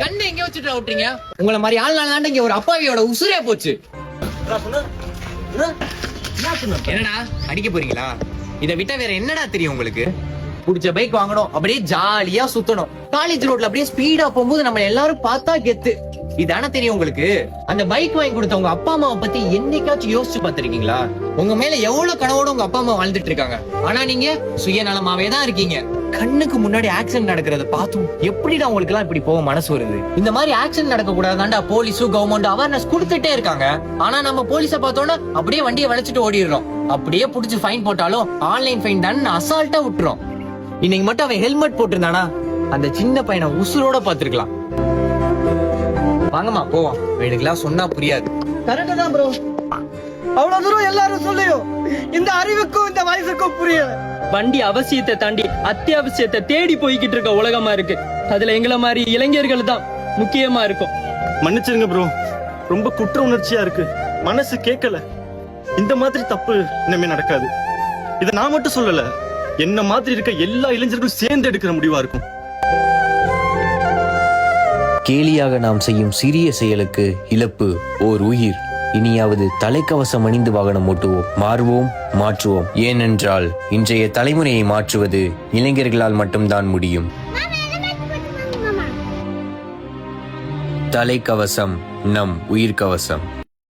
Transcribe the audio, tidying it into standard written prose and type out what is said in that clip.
கண்ணு எங்க வச்சுட்டு விட்டுறீங்க? உங்களை மாதிரி ஆள்னால இங்க ஒரு அப்பாவியோட உசுரே போச்சு. என்னடா அடிக்க போறீங்களா? இதை விட்டா வேற என்னடா தெரியும் உங்களுக்கு? புடிச்ச பைக் வாங்கணும், அப்படியே ஜாலியா சுத்தணும், காலேஜ் ரோட்ல அப்படியே ஸ்பீடா போகும்போது நம்ம எல்லாரும் பார்த்தா கெத்து. இதான தெரியும் உங்களுக்கு? அந்த பைக் வாங்கி கொடுத்த உங்க அப்பா அம்மாவை பத்தி என்னைக்காச்சும் யோசிச்சு பாத்திருக்கீங்களா? உங்க மேல எவ்வளவு கனவோட உங்க அப்பா அம்மா வாழ்ந்துட்டு இருக்காங்க. ஆனா நீங்க சுயநலமாவே தான் இருக்கீங்க. கண்ணுக்கு முன்னாடி ஆக்சிடென்ட் நடக்கிறத பார்த்தும் எப்படிடா உங்களுக்கு எல்லாம் இப்படி போக மனசு வருது? இந்த மாதிரி ஆக்சிடென்ட் நடக்க கூடாதாண்டா போலீஸும் கவர்மெண்ட் அவேர்னஸ் கொடுத்துட்டே இருக்காங்க. ஆனா நம்ம போலீஸ பார்த்தோன்னா அப்படியே வண்டியை வளைச்சிட்டு ஓடிடுறோம். அப்படியே புடிச்சு ஃபைன் போட்டாலும் ஆன்லைன் ஃபைன் தான் அசால்ட்டா விட்டுறோம். இன்னைக்கு மட்டும் அவன் ஹெல்மெட் போட்டிருந்தானா அந்த சின்ன பையனை உசுரோட பாத்துருக்கலாம். வாங்கம்மா போவோம். வேணுங்களா சொன்னா புரியாது. கரெக்ட் தான் ப்ரோ. அவ்வளவு தூரம் எல்லாரும் சொல்லியும் இந்த அறிவுக்கும் இந்த வயசுக்கும் புரியல. வண்டி அவசியத்தை தாண்டி அத்தியாவசியத்தை தேடி போய்கிட்டு இருக்க உலகமா இருக்கு. அதுல எங்களை மாதிரி இளைஞர்கள் தான் முக்கியமா இருக்கும். மன்னிச்சிருங்க ப்ரோ, ரொம்ப குற்ற உணர்ச்சியா இருக்கு, மனசு கேட்கல. இந்த மாதிரி தப்பு இனிமே நடக்காது. இதை நான் மட்டும் சொல்லல, என்ன மாதிரி இருக்க எல்லா இளைஞர்களும் சேர்ந்து எடுக்கிற முடிவா இருக்கும். கேலியாக நாம் செய்யும் சிறிய செயலுக்கு இழப்பு ஓர் உயிர். இனியாவது தலைக்கவசம் அணிந்து வாகனம் ஓட்டுவோம். மாறுவோம், மாற்றுவோம். ஏனென்றால் இன்றைய தலைமுறையை மாற்றுவது இளைஞர்களால் மட்டும்தான் முடியும். தலைக்கவசம் நம் உயிர் கவசம்.